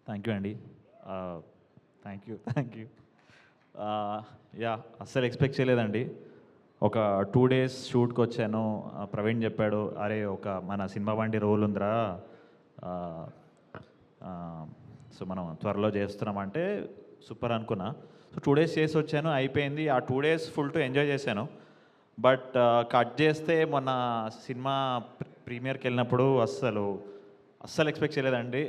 Thank you అండి. Thank you. Yeah, అస్సలు expect చేయలేదండి. ఒక 2 డేస్ షూట్కి వచ్చాను. ప్రవీణ్ చెప్పాడు, అరే ఒక మన సినిమా బండి రోల్ ఉందిరా, సో మనం త్వరలో చేస్తున్నామంటే సూపర్ అనుకున్నా. సో 2 డేస్ చేసి వచ్చాను, అయిపోయింది. ఆ 2 డేస్ ఫుల్ టు ఎంజాయ్ చేశాను. బట్ కట్ చేస్తే మొన్న సినిమా ప్రీమియర్కి వెళ్ళినప్పుడు అస్సలు ఎక్స్పెక్ట్ చేయలేదండి.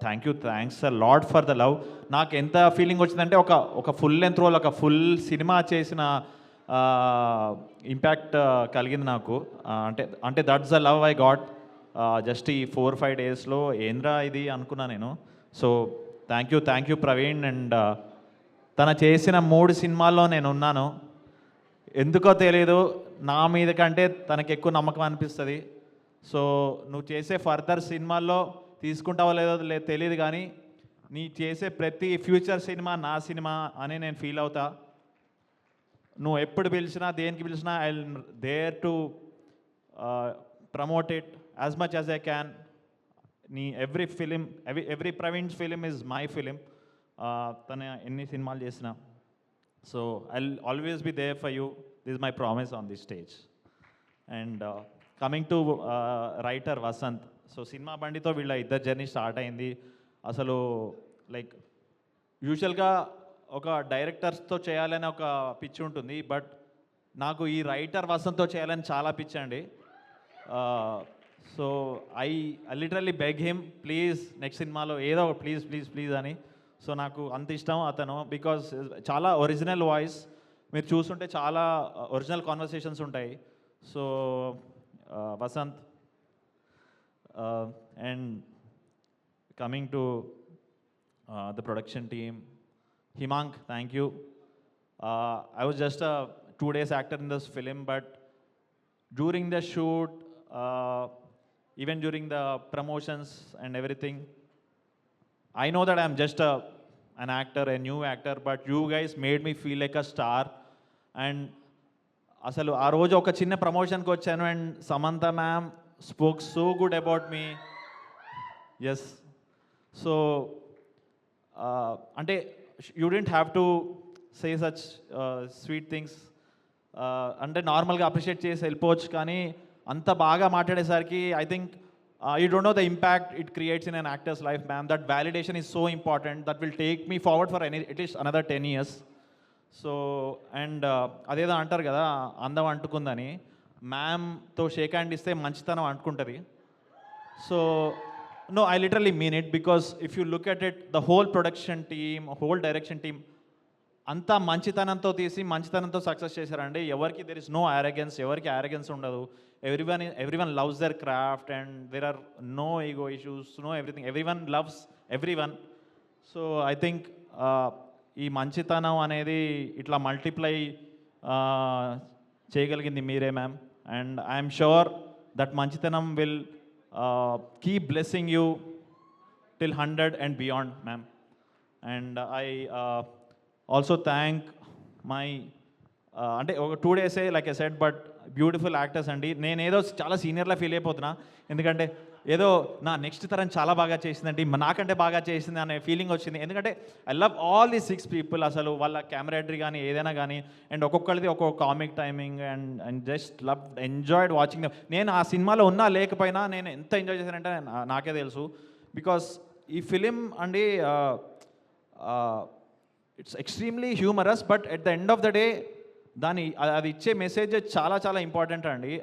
Thanks a lot for the love. నాకు ఎంత ఫీలింగ్ వచ్చిందంటే ఒక ఫుల్ లెంత్ రోల్, ఒక ఫుల్ సినిమా చేసిన ఇంపాక్ట్ కలిగింది నాకు. అంటే that's the love I got just ఈ 4-5 డేస్లో. ఏంద్రా ఇది అనుకున్నా నేను. So thank you Praveen. And తన చేసిన 3 సినిమాల్లో నేను ఉన్నాను. ఎందుకో తెలియదు, నా మీద కంటే తనకి ఎక్కువ నమ్మకం అనిపిస్తుంది. సో నువ్వు చేసే ఫర్దర్ సినిమాల్లో తీసుకుంటావో లేదో తెలియదు, కానీ నీ చేసే ప్రతి ఫ్యూచర్ సినిమా నా సినిమా అని నేను ఫీల్ అవుతా. నువ్వు ఎప్పుడు పిలిచినా, దేనికి పిలిచినా, I there to promote it as much as I can. నీ every Praveen's film is my film. తను ఎన్ని సినిమాలు చేసినా. So I always be there for you. This is my promise on this stage. And coming to writer Vasanth. So cinema బండితో వీళ్ళ ఇద్దరు journey start అయింది. అసలు లైక్ యూజువల్గా ఒక డైరెక్టర్స్తో చేయాలని ఒక పిచ్చి ఉంటుంది, బట్ నాకు ఈ రైటర్ వసంత్తో చేయాలని చాలా పిచ్చి అండి. So I literally beg him, please next సినిమాలో ఏదో ప్లీజ్ అని. సో నాకు అంత ఇష్టం అతను, బికాజ్ చాలా ఒరిజినల్ వాయిస్. మీరు చూస్తుంటే చాలా ఒరిజినల్ కాన్వర్సేషన్స్ ఉంటాయి. So Vasant. And coming to the production team, Himang, thank you. I was just a 2 days actor in this film, but during the shoot, even during the promotions and everything, I know that I'm just an actor, a new actor, but you guys made me feel like a star. And అసలు ఆ రోజు ఒక చిన్న ప్రమోషన్కి వచ్చాను, and Samantha ma'am spoke so good about me. Yes. So అంటే you didn't have to say such sweet things. అంటే నార్మల్గా అప్రిషియేట్ చేసి వెళ్ళిపోవచ్చు, కానీ అంత బాగా మాట్లాడేసరికి I think you don't know the impact it creates in an actor's life ma'am. That validation is so important, that will take me forward for at least another 10 years. So and అదేదో అంటారు కదా, అందం అంటుకుందని. మ్యామ్తో షేక్ హ్యాండ్ ఇస్తే మంచితనం అంటుకుంటుంది. So no, I literally mean it, because if you look at it, the whole production team, whole direction team, అంతా మంచితనంతో తీసి మంచితనంతో సక్సెస్ చేశారండి. ఎవరికి దెర్ ఇస్ నో arrogance, ఎవరికి arrogance ఉండదు. Everyone loves their craft, and there are no ego issues, no everything. Everyone loves everyone. So I think ఈ మంచితనం అనేది ఇట్లా మల్టిప్లై చేయగలిగింది మీరే ma'am. And I'm sure that మంచితనం will keep blessing you till 100 and beyond, ma'am. And I also thank my అంటే ఒక 2 days like I said, but beautiful actors అండి. నేను ఏదో చాలా సీనియర్లా ఫీల్ అయిపోతున్నా, ఎందుకంటే ఏదో నా నెక్స్ట్ తరం చాలా బాగా చేసిందండి, నాకంటే బాగా చేసింది అనే ఫీలింగ్ వచ్చింది. ఎందుకంటే I love all the 6 people. అసలు వాళ్ళ కెమెరాడరీ కానీ ఏదైనా కానీ, అండ్ ఒక్కొక్కరిది ఒక్కొక్క comic timing, and just love enjoyed watching them. నేను ఆ సినిమాలో ఉన్నా లేకపోయినా నేను ఎంత ఎంజాయ్ చేశానంటే నాకే తెలుసు. బికాస్ ఈ ఫిలిం అండి it's extremely humorous, but at the end of the day అది ఇచ్చే మెసేజ్ చాలా చాలా ఇంపార్టెంట్ అండి.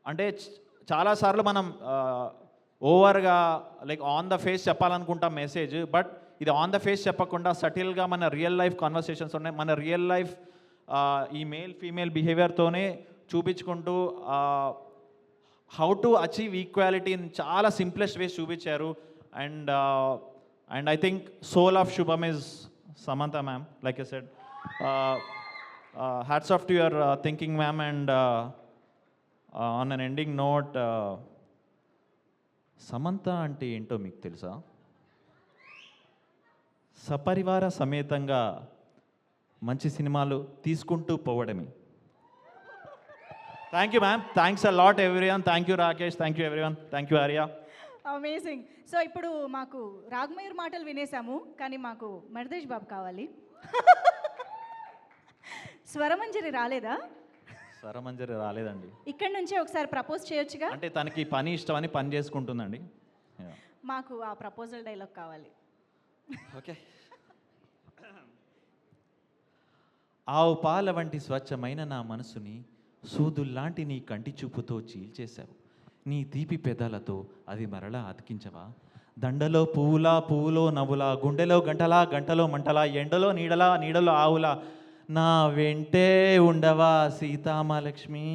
అంటే చాలాసార్లు మనం ఓవర్గా లైక్ ఆన్ ద ఫేస్ చెప్పాలనుకుంటాం మెసేజ్, బట్ ఇది ఆన్ ద ఫేస్ చెప్పకుండా సటిల్గా మన రియల్ లైఫ్ కాన్వర్సేషన్స్ ఉన్నాయి. మన రియల్ లైఫ్ ఈ మేల్ ఫీమేల్ బిహేవియర్తోనే చూపించుకుంటూ how to achieve equality in చాలా సింప్లెస్ట్ వేస్ చూపించారు. And I think soul of Shubham is Samantha ma'am, like I said. Hats off to your thinking ma'am. And on an ending note, Samantha అంటే ఏంటో మీకు తెలుసా? సపరివార సమేతంగా మంచి సినిమాలు తీసుకుంటూ పోవడమే. Thank you ma'am. Thanks a lot everyone. Thank you Rakesh. Thank you everyone. Thank you Arya. Amazing. So ఇప్పుడు మాకు రాగమయూర్ మాటలు వినేసాము, కానీ మాకు మరిదేష్ బాబు కావాలి. స్వరమంజరి రాలేదా? స్వరమంజరి రాలేదండి. ఇక్కడి నుంచే ఒకసారి ప్రపోజ్ చేయొచ్చుగా. అంటే తనకి పని ఇష్టమని పని చేసుకుంటుందండి. మాకు ఆ ప్రపోజల్ డైలాగ్ కావాలి. ఓకే. ఆవు పాల వంటి స్వచ్ఛమైన నా మనసుని సూదుల్లాంటి నీ కంటి చూపుతో చీల్చేశావు. నీ తీపి పెదాలతో అది మరలా అతికించవా? దండలో పువ్వులా, పువ్వులో నవ్వులా, గుండెలో గంటలా, గంటలో మంటలా, ఎండలో నీడలా, నీడలో ఆవులా, నా వెంటే ఉండవా సీతామలక్ష్మి?